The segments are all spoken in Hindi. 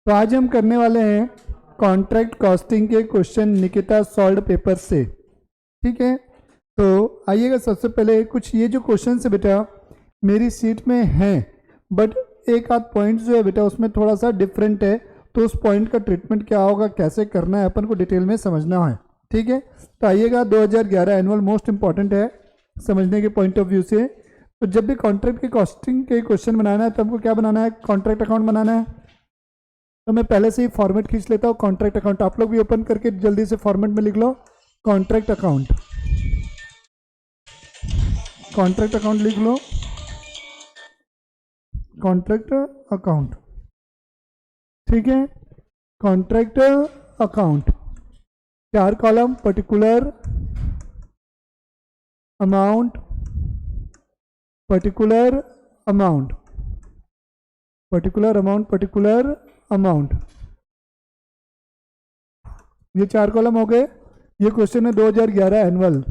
तो आज हम करने वाले हैं कॉन्ट्रैक्ट कॉस्टिंग के क्वेश्चन निकिता सॉल्व पेपर से। ठीक है, तो आइएगा सबसे पहले कुछ ये जो क्वेश्चन है बेटा मेरी सीट में हैं, बट एक आध पॉइंट जो है बेटा उसमें थोड़ा सा डिफरेंट है, तो उस पॉइंट का ट्रीटमेंट क्या होगा, कैसे करना है, अपन को डिटेल में समझना है। ठीक है, तो आइएगा 2011 एनुअल मोस्ट इंपॉर्टेंट है समझने के पॉइंट ऑफ व्यू से। तो जब भी कॉन्ट्रैक्ट के कॉस्टिंग के क्वेश्चन बनाना है तो हमको क्या बनाना है, कॉन्ट्रैक्ट अकाउंट बनाना है। तो मैं पहले से ही फॉर्मेट खींच लेता हूँ कॉन्ट्रैक्ट अकाउंट, आप लोग भी ओपन करके जल्दी से फॉर्मेट में लिख लो कॉन्ट्रैक्ट अकाउंट। कॉन्ट्रैक्ट अकाउंट लिख लो, कॉन्ट्रैक्ट अकाउंट। ठीक है, contract account 4 column, particular amount, particular amount, particular amount, particular amount, ये 4 कॉलम हो गए। ये क्वेश्चन है 2011 एनुअल।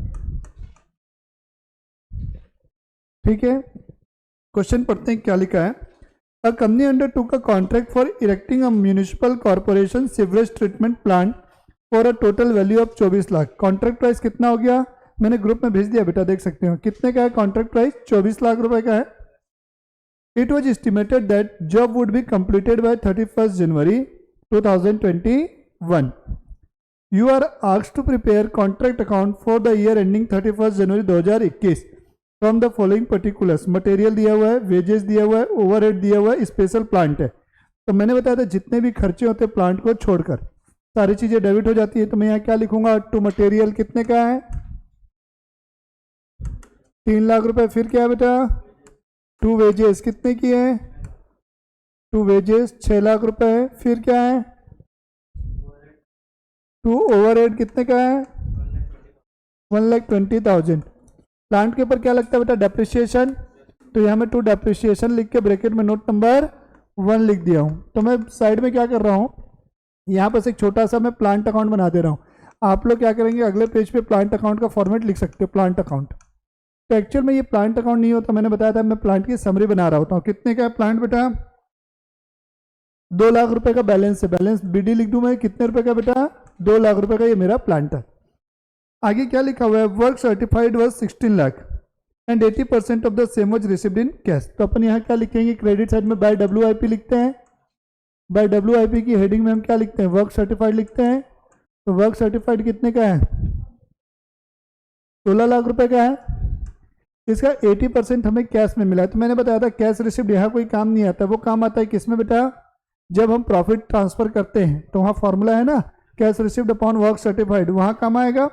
ठीक है, क्वेश्चन पढ़ते हैं क्या लिखा है। A company undertook a contract for erecting a municipal corporation sewerage treatment plant for a total value of 24 lakh. Contract price कितना हो गया, मैंने ग्रुप में भेज दिया बेटा, देख सकते हो कितने का है कॉन्ट्रैक्ट प्राइस, 24 लाख रुपए का है। It was estimated that job would be completed by 31 January 2021। You are asked to prepare contract account for the year ending 31 January 2021 from the following particulars. Material दिया हुआ है, वेजेस दिया हुआ है, ओवरहेड दिया हुआ है, स्पेशल प्लांट है। तो मैंने बताया था जितने भी खर्चे होते हैं प्लांट को छोड़कर सारी चीजें डेबिट हो जाती है। तो मैं यहाँ क्या लिखूंगा, टू मटेरियल कितने का है 3 लाख रुपए। फिर क्या है बेटा, टू वेजेस कितने की है, टू वेजेस 6 लाख रुपए है। फिर क्या है, टू ओवरहेड कितने का है 1,20,000। प्लांट के ऊपर क्या लगता है बेटा, डेप्रिसिएशन। तो यहाँ मैं टू डेप्रिसिएशन लिख के ब्रैकेट में नोट नंबर 1 लिख दिया हूँ। तो मैं साइड में क्या कर रहा हूँ, यहाँ पर एक छोटा सा मैं प्लांट अकाउंट बना दे रहा हूँ। आप लोग क्या करेंगे, अगले पेज पे प्लांट अकाउंट का फॉर्मेट लिख सकते हो, प्लांट अकाउंट। तो एक्चुअल में ये प्लांट अकाउंट नहीं होता, मैंने बताया था मैं प्लांट की समरी बना रहा होता हूँ। कितने का है प्लांट बेटा, 2 लाख रुपए का बैलेंस है, बैलेंस बीडी लिख दूं मैं, कितने रुपए का बेटा 2 लाख रुपए का ये मेरा प्लांट है। आगे क्या लिखा हुआ है, work certified was 16 lakh and 80% of the same was received in cash. तो अपन यहाँ क्या लिखेंगे, क्रेडिट साइड में बाय WIP लिखते हैं। बाय WIP की हेडिंग में हम क्या लिखते हैं, वर्क सर्टिफाइड लिखते हैं। तो वर्क सर्टिफाइड कितने का है 16 लाख रुपए का है। इसका 80% हमें कैश में मिला है। तो मैंने बताया था कैश रिसिप्ट यहाँ कोई काम नहीं आता, वो काम आता है किसमें बेटा, जब हम प्रॉफिट ट्रांसफर करते हैं तो वहाँ फॉर्मूला है ना, cash receipt upon work certified, वहाँ काम आएगा।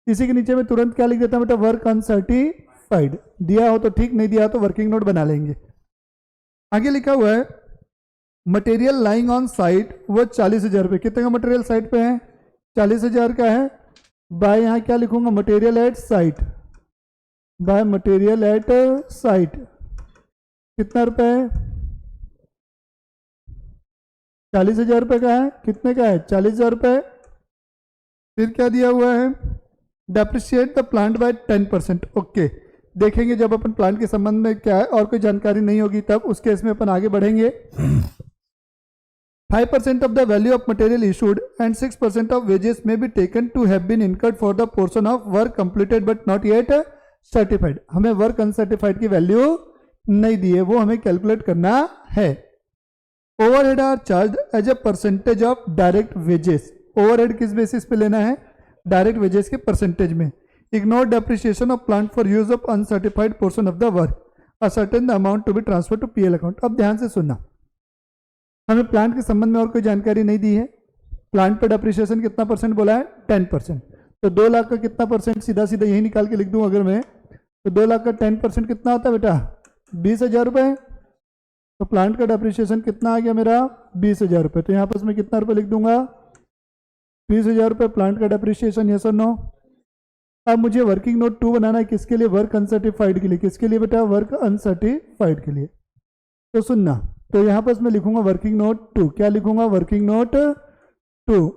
इसी के नीचे में तुरंत क्या लिख देता हूँ बेटा, वर्क अनसर्टिफाइड। दिया हो तो ठीक, नहीं दिया हो तो वर्किंग नोट बना लेंगे। आगे लिखा हुआ है मटेरियल लाइंग ऑन साइट वो 40,000 रुपये। कितने का मटेरियल साइट पे है, 40,000 का है। बाय यहाँ क्या लिखूंगा, material at site, by material at site कितना रुपए है 40,000 रुपये का है। कितने का है 40,000 रुपये। फिर क्या दिया हुआ है, depreciate the plant by 10%। Okay, देखेंगे जब अपन प्लांट के संबंध में क्या है और कोई जानकारी नहीं होगी तब उस केस में अपन आगे बढ़ेंगे। 5% of the value of material issued and 6% of wages may be taken to have been incurred for the portion of work completed but not yet certified. हमें वर्क अनसर्टिफाइड की वैल्यू नहीं दी है, वो हमें कैलकुलेट करना है। Overhead are charge as a percentage of direct wages. Overhead किस बेसिस पे लेना है, डायरेक्ट वेजेस के परसेंटेज में। Ignore depreciation of plant for use of uncertified portion of the work, a certain amount to be transfer to PL account. अब ध्यान से सुनना, हमें प्लांट के संबंध में और कोई जानकारी नहीं दी है। प्लांट पर डेप्रिसिएशन कितना परसेंट बोला है 10%। तो 2 लाख का कितना परसेंट, सीधा सीधा यही निकाल के लिख दूं अगर मैं, तो 2 लाख का 10% कितना होता है बेटा 20,000 रुपये। तो प्लांट का डेप्रिसिएशन कितना आ गया मेरा 20,000 रुपये। तो यहाँ पर मैं कितना रुपये लिख दूंगा 20,000 रुपये प्लांट का डेप्रिसिएशन, यस और नो। अब मुझे वर्किंग नोट 2 बनाना है, किसके लिए, वर्क अनसर्टिफाइड के लिए। किसके लिए बेटा, वर्क अनसर्टिफाइड के लिए। तो सुनना, तो यहाँ पर मैं लिखूंगा वर्किंग नोट 2। क्या लिखूंगा, working note 2,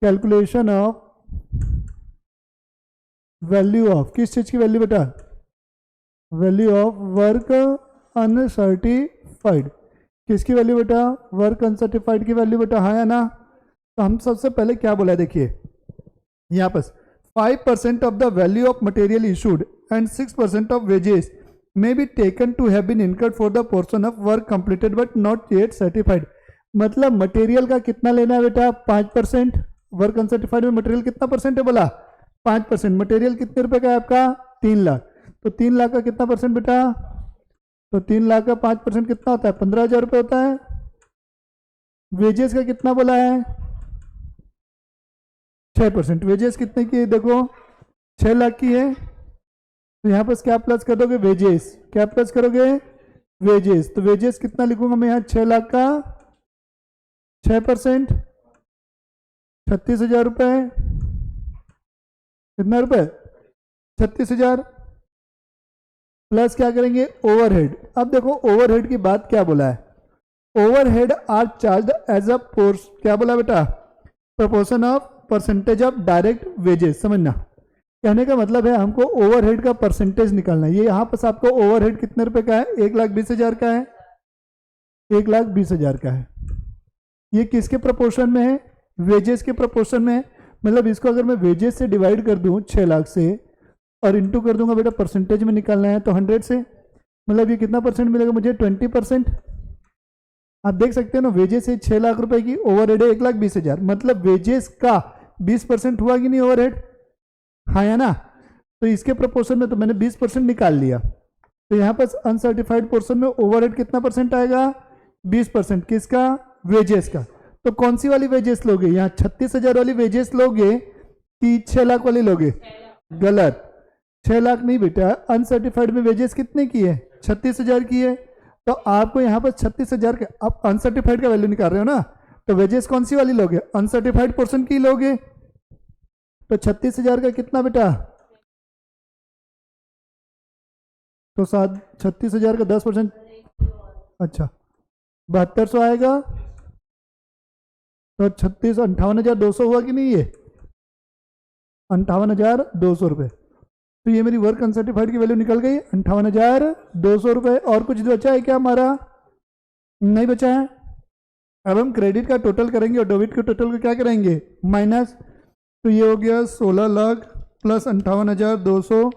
calculation of value of, किस चीज की वैल्यू बेटा, वैल्यू ऑफ वर्क अनसर्टिफाइड। किसकी वैल्यू बेटा? वर्क अनसर्टिफाइड की वैल्यू बेटा, हाँ या ना? तो हम सबसे पहले क्या बोला है देखिए यहाँ पर 5% of the value of material issued and 6% of wages may be taken to have been incurred for the portion of work completed but not yet certified। मतलब मटेरियल का कितना लेना है बेटा? 5%। वर्क अनसर्टिफाइड में मटेरियल कितना परसेंट है बोला? 5%। मटेरियल कितने रुपए का है आपका? 3 लाख। तो 3 लाख का कितना परसेंट बेटा? तो 3 लाख का 5% कितना होता है? 15,000 रुपये होता है। वेजेस का कितना बोला है? 6%। वेजेस कितने की है देखो? 6 लाख की है। तो यहाँ पर क्या प्लस कर दोगे? वेजेस। क्या प्लस करोगे? वेजेस। तो वेजेस कितना लिखूंगा मैं यहाँ? 6 लाख का 6% 36,000 रुपये। कितना रुपए? 36,000 प्लस क्या करेंगे? ओवरहेड। अब देखो ओवरहेड की बात क्या बोला है? Overhead are charge as a पोर्स, क्या बोला बेटा? Proportion of percentage of direct wages. समझना, कहने का मतलब है हमको ओवरहेड का परसेंटेज निकालना है। ये यहाँ पर आपको ओवरहेड कितने रुपए का है? 1,20,000 का है। 1,20,000 का है। ये किसके प्रोपोर्शन में है? वेजेस के प्रोपोर्शन में है। मतलब इसको अगर मैं वेजेस से डिवाइड कर दूं 6 लाख से और इंटू कर दूंगा बेटा परसेंटेज में निकालना है तो 100 से, मतलब ये कितना परसेंट मिलेगा मुझे? 20%। आप देख सकते हैं ना, वेजेस से 6 लाख रुपए की, ओवरहेड है 1,20,000, मतलब वेजेस का 20% हुआ कि नहीं ओवरहेड? हाँ या ना? तो इसके प्रोपोर्शन में तो मैंने 20% निकाल लिया। तो यहाँ पर अनसर्टिफाइड पोर्शन में ओवरहेड कितना परसेंट आएगा? 20%। किसका? वेजेस का। तो कौन सी वाली वेजेस लोगे? यहाँ 36,000 वाली वेजेस लोगे कि 6 लाख वाली लोगे? गलत। 6 लाख नहीं बेटा, अनसर्टिफाइड में वेजेस कितने की है? 36,000 की है। तो आपको यहाँ पर 36,000 का, आप अनसर्टिफाइड का वैल्यू निकाल रहे हो ना, तो वेजेस कौन सी वाली लोगे? अनसर्टिफाइड पोर्शन की लोगे। तो 36,000 का कितना बेटा? तो 36,000 का 10%, अच्छा 7200 आएगा। तो 58,200 हुआ कि नहीं? ये 58,200 रुपये। तो ये मेरी वर्क अनसर्टिफाइड की वैल्यू निकल गई 58,200 रुपये। और कुछ बचा है क्या हमारा? नहीं बचा है। अब हम क्रेडिट का टोटल करेंगे और डेबिट के टोटल को क्या करेंगे? माइनस। तो ये हो गया 16 lakh plus 58,200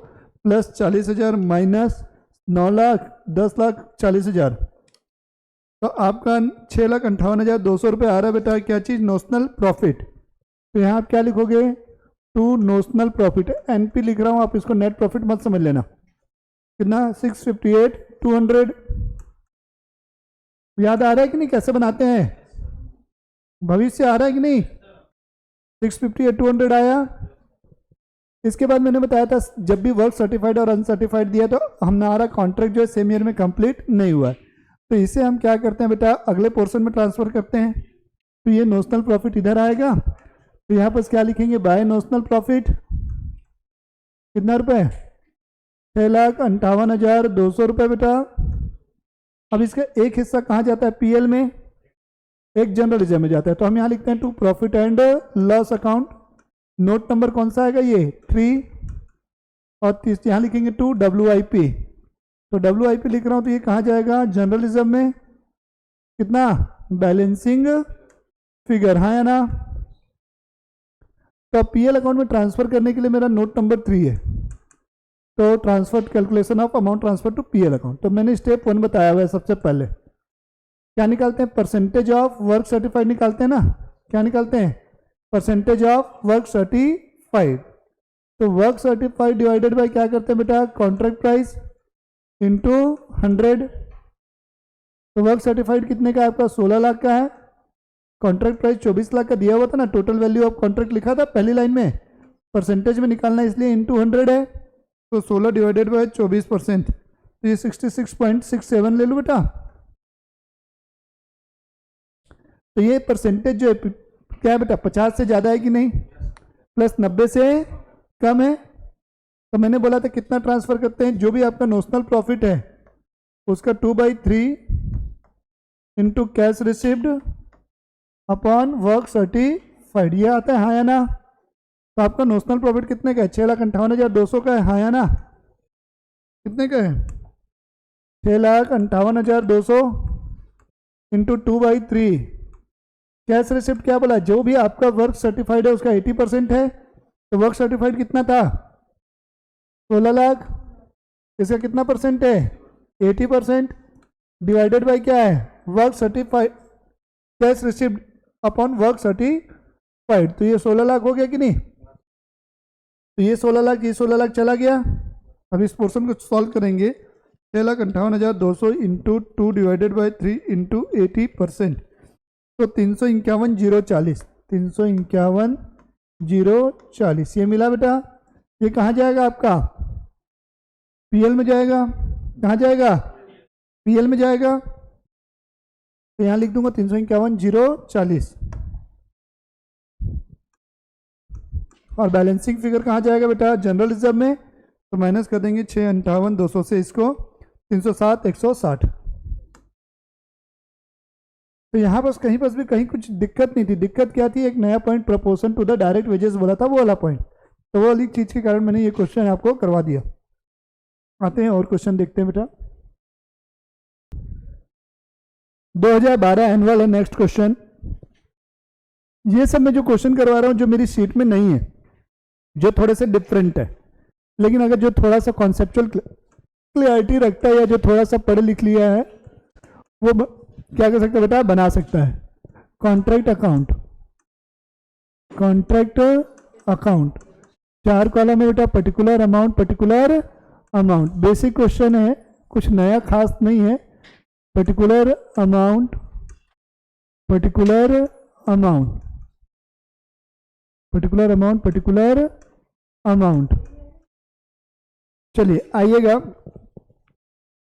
plus 40,000 minus 9 lakh 10,40,000। तो आपका 6,58,200 रुपये आ रहा है बेटा। क्या चीज़? Notional profit. तो यहाँ आप क्या लिखोगे? To notional profit. एनपी लिख रहा हूँ, आप इसको नेट प्रॉफिट मत समझ लेना। कितना? 658,200। याद आ रहा है कि नहीं कैसे बनाते हैं? भविष्य आ रहा है कि नहीं? 658,200 आया। इसके बाद मैंने बताया था जब भी वर्क सर्टिफाइड और अनसर्टिफाइड दिया तो हमारा कॉन्ट्रैक्ट जो है सेम ईयर में कंप्लीट नहीं हुआ है। तो इसे हम क्या करते हैं बेटा? अगले पोर्शन में ट्रांसफर करते हैं। तो ये नोशनल प्रॉफिट इधर आएगा। तो यहाँ पर क्या लिखेंगे? By notional profit. कितना रुपए? 6,58,200 रुपये बेटा। अब इसका एक हिस्सा कहाँ जाता है? पीएल में, एक जनरलिज्म में जाता है। तो हम यहाँ लिखते हैं to profit and loss account. Note number कौन सा आएगा? ये 3। और यहाँ लिखेंगे टू WIP। तो WIP लिख रहा हूँ तो ये कहाँ जाएगा? जनरलिज्म में। कितना? बैलेंसिंग फिगर, हाँ या ना? तो पीएल अकाउंट में ट्रांसफर करने के लिए मेरा नोट नंबर 3 है। तो transfer calculation of amount transfer to PL account. तो मैंने स्टेप 1 बताया हुआ है। सबसे पहले क्या निकालते हैं? परसेंटेज ऑफ वर्क सर्टिफाइड निकालते हैं ना। क्या निकालते हैं? Percentage of work certified. तो वर्क सर्टिफाइड डिवाइडेड बाय क्या करते हैं बेटा? Contract price into 100। तो वर्क सर्टिफाइड कितने का? आपका 16 लाख का है। कॉन्ट्रैक्ट प्राइस 24 लाख का दिया हुआ था ना, टोटल वैल्यू ऑफ कॉन्ट्रैक्ट लिखा था पहली लाइन में, परसेंटेज में निकालना है इसलिए इंटू 100 है। तो 16 डिवाइडेड बाय 24%, तो ये 66.67 ले लो बेटा। तो ये परसेंटेज जो है क्या है बेटा? 50 से ज़्यादा है कि नहीं? प्लस 90 से कम है। तो मैंने बोला था कितना ट्रांसफर करते हैं? जो भी आपका नोशनल प्रॉफिट है उसका 2/3 into cash received upon work certified. ये आता है, हाँ या ना? तो आपका नोशनल प्रॉफिट कितने का है? 6,58,200 का है, हाँ या ना? कितने का है? 6,58,200 इंटू 2/3। कैश रिसिप्ट क्या बोला, जो भी आपका वर्क सर्टिफाइड है उसका 80% है, तो वर्क सर्टिफाइड कितना था 16 लाख, इसका कितना परसेंट है 80%, डिवाइडेड बाय क्या है work certified, cash receipt upon work certified, तो ये 16 लाख हो गया कि नहीं, तो ये 16 लाख, ये 16 लाख चला गया। अब इस पोर्शन को सॉल्व करेंगे, 6,58,200 इंटू 2 डिवाइडेड बाई 3 इंटू 80%, तो 351,040, 351,040 ये मिला बेटा। ये कहाँ जाएगा आपका पीएल में जाएगा, कहाँ जाएगा पीएल में जाएगा, तो यहाँ लिख दूंगा 351,040। और बैलेंसिंग फिगर कहाँ जाएगा बेटा जनरल रिजर्व में, तो माइनस कर देंगे 6,58,200 से इसको 307,160। तो यहाँ बस कहीं पर भी कहीं कुछ दिक्कत नहीं थी, दिक्कत क्या थी, एक नया point proportion to the direct wages बोला था, वो वाला पॉइंट, तो वो वाली चीज के कारण मैंने ये क्वेश्चन आपको करवा दिया। आते हैं और क्वेश्चन देखते हैं बेटा। 2012 एनुअल है नेक्स्ट क्वेश्चन। ये सब मैं जो क्वेश्चन करवा रहा हूँ जो मेरी शीट में नहीं है, जो थोड़े से डिफरेंट है, लेकिन अगर जो थोड़ा सा कॉन्सेप्चुअल क्लियरिटी रखता है या जो थोड़ा सा पढ़ लिख लिया है वो क्या कर सकता है बेटा, बना सकता है। Contract account, contract account 4 column है बेटा, particular amount, particular amount, basic question है, कुछ नया खास नहीं है। Particular amount, particular amount, particular amount, particular amount. चलिए आइएगा,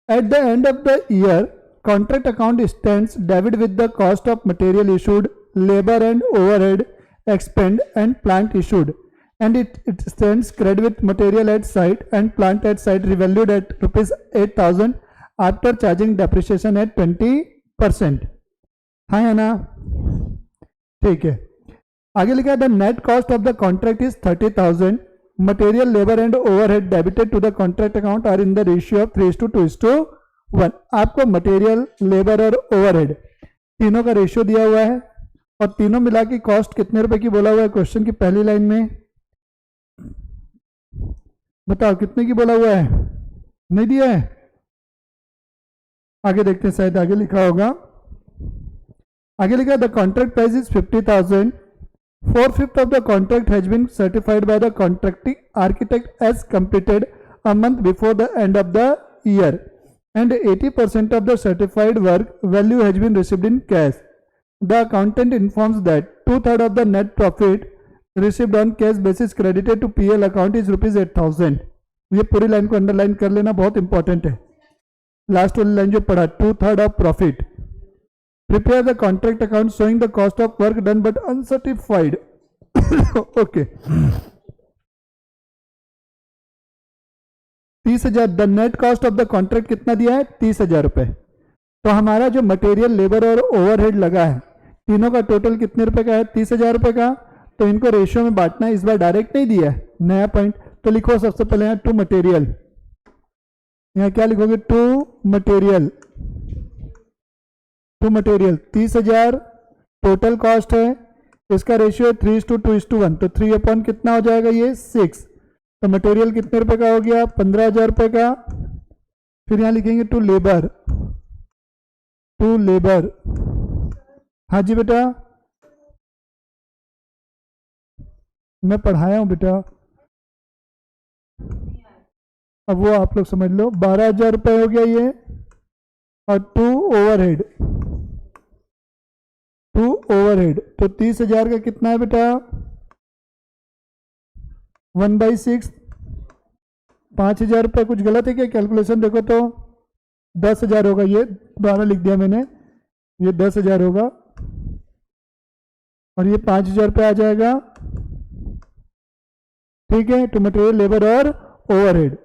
at the end of the year contract account stands debit with the cost of material issued, labour and overhead expand and plant issued, and it stands credit with material at site and plant at site revalued at ₹8,000 after charging depreciation at 20%। हाँ है ना, ठीक है। आगे लिखा है the net cost of the contract is 30,000, material labour and overhead debited to the contract account are in the ratio of 3:2:1। आपको मटेरियल लेबर और ओवरहेड तीनों का रेशियो दिया हुआ है और तीनों मिला के कॉस्ट कितने रुपए की बोला हुआ है क्वेश्चन की पहली लाइन में, बताओ कितने की बोला हुआ है, नहीं दिया है, आगे देखते हैं शायद आगे लिखा होगा। आगे लिखा the contract price is 50,000, 4/5 of the contract has been certified by the contracting architect as completed a month before the end of the year and 80% of the certified work value has been received in cash. The accountant informs that 2/3 of the net profit received on cash basis credited to PL account is ₹8,000। ये पूरी लाइन को अंडरलाइन कर लेना, बहुत इंपॉर्टेंट है। लास्ट वाली लाइन जो पढ़ा 2/3 of profit, prepare the contract account showing the cost of work done but uncertified. Okay 30,000, the net cost of the contract कितना दिया है 30,000 रुपए। तो हमारा जो मटेरियल लेबर और ओवरहेड लगा है तीनों का टोटल कितने रुपए का है 30,000 रुपए का, तो इनको रेशियो में बांटना है, इस बार डायरेक्ट नहीं दिया है, नया पॉइंट। तो लिखो सबसे पहले यहाँ टू मटेरियल, यहाँ क्या लिखोगे to material, to material 30,000 total cost है, इसका रेशियो है 3:2:1, तो 3 अपॉन कितना हो जाएगा ये 6, तो मटेरियल कितने रुपए का हो गया 15,000 रुपए का। फिर यहाँ लिखेंगे टू लेबर, टू लेबर, हाँ जी बेटा मैं पढ़ाया हूं बेटा, अब वो आप लोग समझ लो 12,000 रुपए हो गया ये, और टू ओवरहेड, टू ओवरहेड तो 30,000 का कितना है बेटा 1/6, 5,000 रुपये। कुछ गलत है क्या कैलकुलेशन, देखो तो 10,000 होगा, ये 12 लिख दिया मैंने, ये 10,000 होगा और ये 5,000 रुपये आ जाएगा, ठीक है, टू मटेरियल लेबर और ओवरहेड।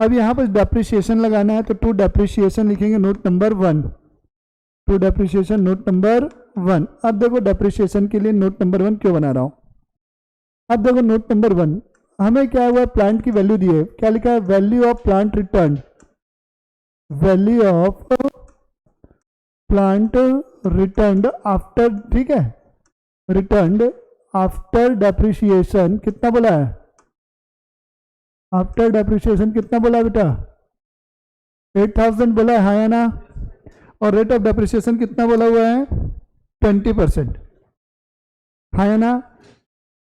अब यहाँ पर डेप्रिसिएशन लगाना है, तो टू डेप्रिसिएशन लिखेंगे note number 1, to depreciation note number 1। अब देखो डेप्रिसिएशन के लिए नोट नंबर 1 क्यों बना रहा हूं। अब देखो नोट नंबर 1 हमें क्या हुआ, प्लांट की वैल्यू दी है, क्या लिखा है value of plant return, value of plant returned after, ठीक है, रिटर्न्ड आफ्टर डेप्रिसिएशन कितना बोला है, आफ्टर डेप्रिसिएशन कितना बोला है बेटा, 8000 बोला है, हाँ या ना, और रेट ऑफ डेप्रिसिएशन कितना बोला हुआ है, 20%, हाँ या ना।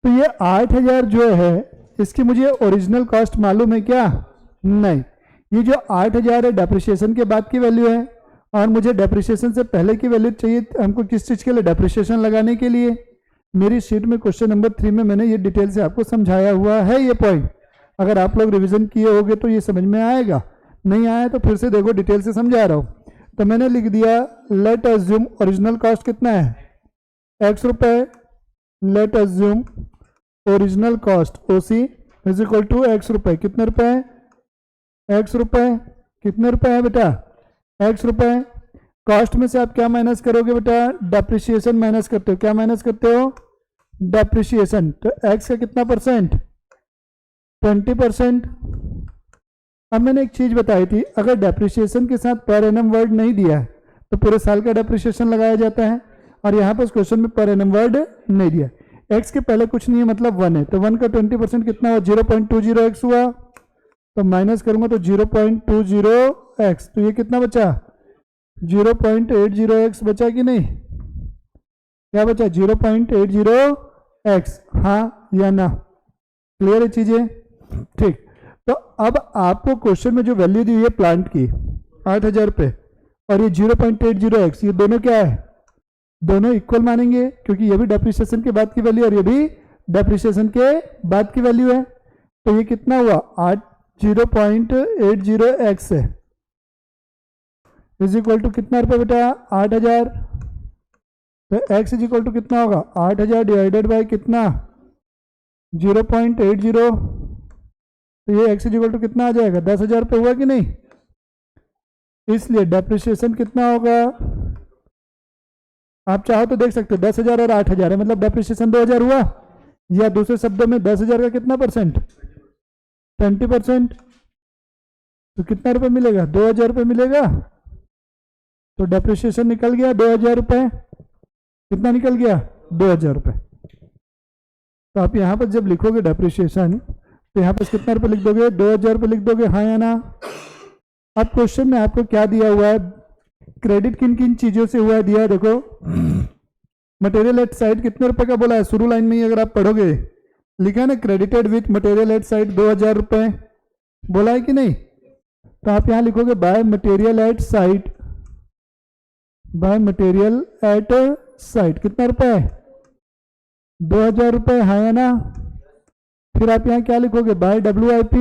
तो ये 8000 जो है इसकी मुझे ओरिजिनल कॉस्ट मालूम है क्या, नहीं, ये जो 8000 है डेप्रिसिएशन के बाद की वैल्यू है, और मुझे डेप्रिसिएशन से पहले की वैल्यू चाहिए हमको किस चीज़ के लिए, डेप्रिसिएशन लगाने के लिए। मेरी शीट में क्वेश्चन नंबर 3 में मैंने ये डिटेल से आपको समझाया हुआ है ये पॉइंट, अगर आप लोग रिवीजन किए होगे तो ये समझ में आएगा, नहीं आया तो फिर से देखो डिटेल से समझा रहा हूँ। तो मैंने लिख दिया लेट अज्यूम ओरिजिनल कॉस्ट कितना है, x रुपए, let assume original cost OC is equal to x रुपए, कितने रुपए, x रुपए, कितने रुपए है बेटा, x रुपए। कॉस्ट में से आप क्या माइनस करोगे बेटा, डेप्रिसिएशन माइनस करते हो, क्या माइनस करते हो, डेप्रिसिएशन। तो x का कितना परसेंट, 20%। अब मैंने एक चीज बताई थी, अगर डेप्रिसिएशन के साथ पर एनम वर्ड नहीं दिया है तो पूरे साल का डेप्रिसिएशन लगाया जाता है, और यहाँ पर क्वेश्चन में पर एनम वर्ड नहीं दिया, x के पहले कुछ नहीं है मतलब 1 है, तो 1 का 20% कितना हुआ, 0.20x हुआ, तो माइनस करूंगा तो 0.20x, तो ये कितना बचा, 0.80x बचा कि नहीं, क्या बचा, 0.80x, हाँ या ना, क्लियर है चीजें, ठीक। तो अब आपको क्वेश्चन में जो वैल्यू दी हुई है प्लांट की 8000 रुपये और ये 0.80x, ये दोनों क्या है, दोनों इक्वल मानेंगे क्योंकि ये भी डेप्रिसिएशन के बाद की वैल्यू और ये भी डेप्रिसिएशन के बाद की वैल्यू है। तो ये कितना हुआ, 0.80x है इज इक्वल टू कितना रुपये बेटा, 8000। तो x इज इक्वल टू कितना होगा, 8000 डिवाइडेड बाय कितना, 0.80, तो ये x इज इक्वल टू कितना आ जाएगा, 10,000 रुपये हुआ कि नहीं। इसलिए डेप्रिसिएशन कितना होगा, आप चाहो तो देख सकते हो 10,000 और 8,000 है, मतलब डेप्रिसिएशन 2,000 हुआ, या दूसरे शब्दों में 10,000 का कितना परसेंट, 20%, तो कितना रुपए मिलेगा, 2,000 रुपये मिलेगा। तो डेप्रिसिएशन निकल गया 2,000 रुपये, कितना निकल गया, 2,000 रुपये। तो आप यहाँ पर जब लिखोगे डेप्रिसिएशन तो यहाँ पर कितना रुपये लिख दोगे, 2,000 रुपये लिख दोगे, हाँ या ना। अब क्वेश्चन में आपको क्या दिया हुआ है, क्रेडिट किन किन चीजों से हुआ है दिया है, देखो मटेरियल एट साइड कितने रुपए का बोला है, शुरू लाइन में ही अगर आप पढ़ोगे लिखा है ना, credited with material at side 2,000 रुपये बोला है कि नहीं। तो आप यहाँ लिखोगे by material at side, by material at side कितना रुपए है, 2,000 रुपये, हाँ या ना। फिर आप यहाँ क्या लिखोगे, बाय WIP,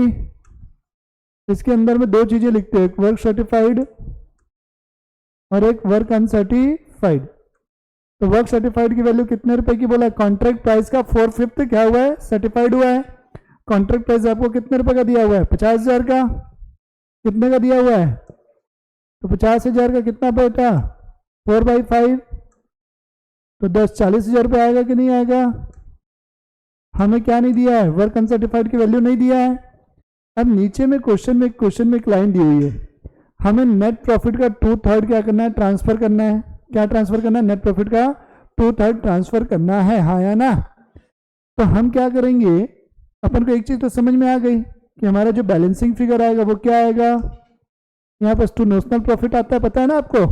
इसके अंदर में दो चीजें लिखते हैं, एक वर्क सर्टिफाइड और एक वर्क अनसर्टिफाइड। तो वर्क सर्टिफाइड की वैल्यू कितने रुपए की बोला है, कॉन्ट्रैक्ट प्राइस का 4/5 क्या हुआ है, सर्टिफाइड हुआ है। कॉन्ट्रैक्ट प्राइस आपको कितने रुपए का दिया हुआ है, 50,000 का, कितने का दिया हुआ है, तो 50,000 का कितना बेटा, 4/5, तो 40,000 रुपये आएगा कि नहीं आएगा। हमें क्या नहीं दिया है, वर्क अनसर्टिफाइड की वैल्यू नहीं दिया है। अब नीचे में क्वेश्चन में एक लाइन दी हुई है, हमें नेट प्रॉफिट का 2/3 क्या करना है, ट्रांसफर करना है। क्या ट्रांसफर करना है, नेट प्रॉफिट का 2/3 ट्रांसफर करना है, हाँ या ना। तो हम क्या करेंगे, अपन को एक चीज तो समझ में आ गई कि हमारा जो बैलेंसिंग फिगर आएगा वो क्या आएगा, यहाँ पर टू नोशनल प्रॉफिट आता है, पता है ना आपको,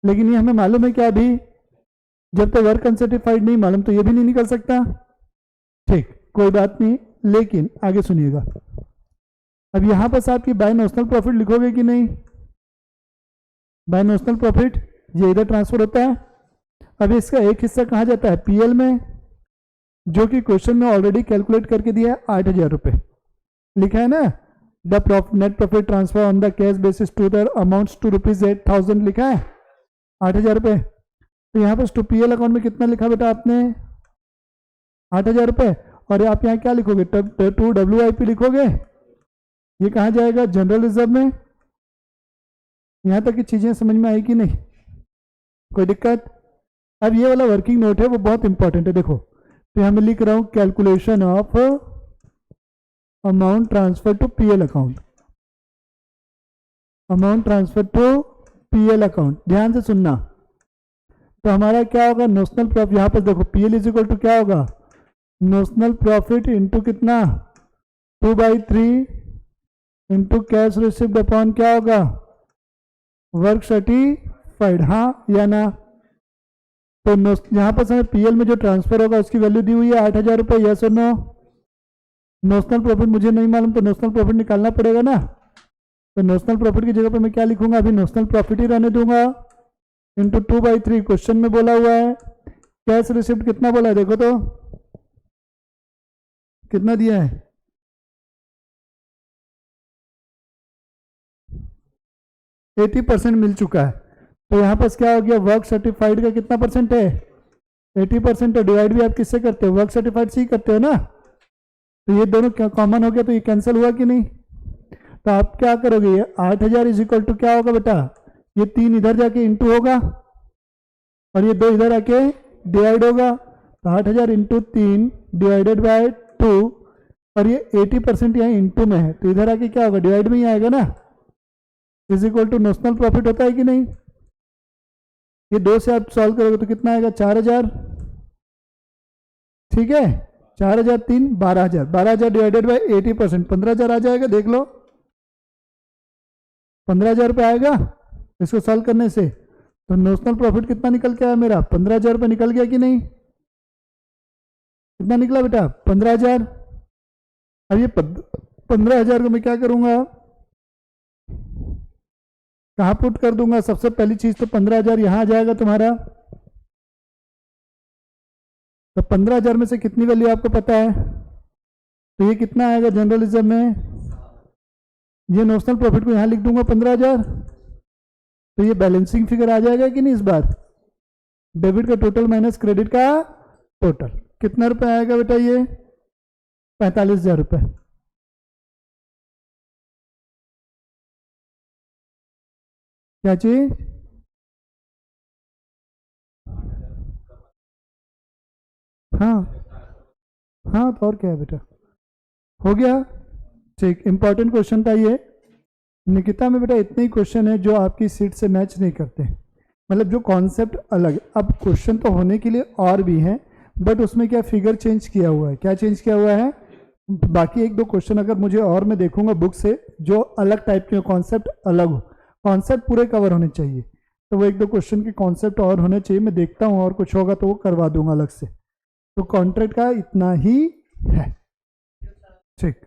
लेकिन ये हमें मालूम है क्या, अभी जब तक वर्क अनसर्टिफाइड नहीं मालूम तो ये भी नहीं निकल सकता। ठीक, कोई बात नहीं, लेकिन आगे सुनिएगा। अब यहां पर आपकी बाय नोशनल प्रॉफिट लिखोगे कि नहीं, बाय नोशनल प्रॉफिट ये इधर ट्रांसफर होता है। अब इसका एक हिस्सा कहाँ जाता है, PL में, जो कि क्वेश्चन में ऑलरेडी कैलकुलेट करके दिया है 8,000 रुपये लिखा है ना। The net profit transfer on the cash basis to the amounts to ₹8,000 लिखा है, 8,000 रुपये। तो यहाँ पर टू PL अकाउंट में कितना लिखा बेटा आपने, 8,000 रुपये। और आप यहाँ क्या लिखोगे, टू WIP लिखोगे, ये कहाँ जाएगा, जनरल रिजर्व में। यहाँ तक की चीजें समझ में आई कि नहीं, कोई दिक्कत। अब ये वाला वर्किंग नोट है वो बहुत इंपॉर्टेंट है, देखो तो यहाँ मैं लिख रहा हूँ calculation of amount transfer to PL account, amount transfer to PL account, ध्यान से सुनना। तो हमारा क्या होगा, नोशनल प्रॉफिट, यहाँ पर देखो पीएल इज इक्वल टू क्या होगा, नोशनल प्रॉफिट इंटू कितना 2/3 इंटू कैश रिसिव्ड अपॉन क्या होगा, वर्क सर्टिफाइड, हाँ या ना। तो यहाँ पर समय पीएल में जो ट्रांसफर होगा उसकी वैल्यू दी हुई है 8,000 रुपये, यस और नो। नोशनल प्रॉफिट मुझे नहीं मालूम तो नोशनल प्रॉफिट निकालना पड़ेगा ना। तो नोशनल प्रॉफिट की जगह पे मैं क्या लिखूंगा, अभी नोशनल प्रॉफिट ही रहने दूंगा, इंटू 2/3 क्वेश्चन में बोला हुआ है। कैश रिसिप्ट कितना बोला है देखो तो, कितना दिया है, 80% मिल चुका है। तो यहाँ पर क्या हो गया, वर्क सर्टिफाइड का कितना परसेंट है, 80% है। डिवाइड भी आप किससे करते हो, वर्क सर्टिफाइड से ही करते हो ना। तो ये दोनों क्या कॉमन हो गया, तो ये कैंसिल हुआ कि नहीं। तो आप क्या करोगे, ये 8,000 इज इक्वल टू क्या होगा बेटा, ये 3 इधर जाके इंटू होगा और ये 2 इधर आके डिवाइड होगा। तो 8,000 इंटू 3 डिवाइडेड बाय 2, और ये 80% यहाँ इंटू में है तो इधर आके क्या होगा, डिवाइड में ही आएगा ना, is equal to notional profit होता है कि नहीं। ये 2 से आप सॉल्व करोगे तो कितना आएगा, 4,000, ठीक है, 4,000 3 12,000, 12,000 डिवाइडेड बाय 80%, 15,000 आ जाएगा, देख लो 15,000 रुपये आएगा इसको सॉल्व करने से। तो नोशनल प्रॉफिट कितना निकल के आया मेरा, 15,000 रुपये निकल गया कि नहीं, कितना निकला बेटा 15,000। अब ये 15,000 को मैं क्या करूंगा, कहाँ पुट कर दूंगा, सबसे पहली चीज तो 15,000 यहां आ जाएगा तुम्हारा। तो 15,000 में से कितनी वैल्यू आपको पता है, तो ये कितना आएगा जनरलिज्म में, ये नोशनल प्रॉफिट को यहां लिख दूंगा 15,000। तो ये बैलेंसिंग फिगर आ जाएगा कि नहीं इस बार, डेबिट का टोटल माइनस क्रेडिट का टोटल, कितना रुपए आएगा बेटा, ये 45,000 रुपये। क्या चीज, हाँ हाँ, तो और क्या है बेटा, हो गया, ठीक। इंपॉर्टेंट क्वेश्चन था ये, निकिता में बेटा इतने ही क्वेश्चन है जो आपकी सीट से मैच नहीं करते, मतलब जो कॉन्सेप्ट अलग। अब क्वेश्चन तो होने के लिए और भी हैं, बट उसमें क्या फिगर चेंज किया हुआ है, क्या चेंज किया हुआ है, बाकी 1-2 क्वेश्चन अगर मुझे और मैं देखूंगा बुक से जो अलग टाइप के कॉन्सेप्ट अलग हो, कॉन्सेप्ट पूरे कवर होने चाहिए, तो वो 1-2 क्वेश्चन के कॉन्सेप्ट और होने चाहिए। मैं देखता हूँ और कुछ होगा तो वो करवा दूंगा अलग से। तो कॉन्ट्रैक्ट का इतना ही है, ठीक।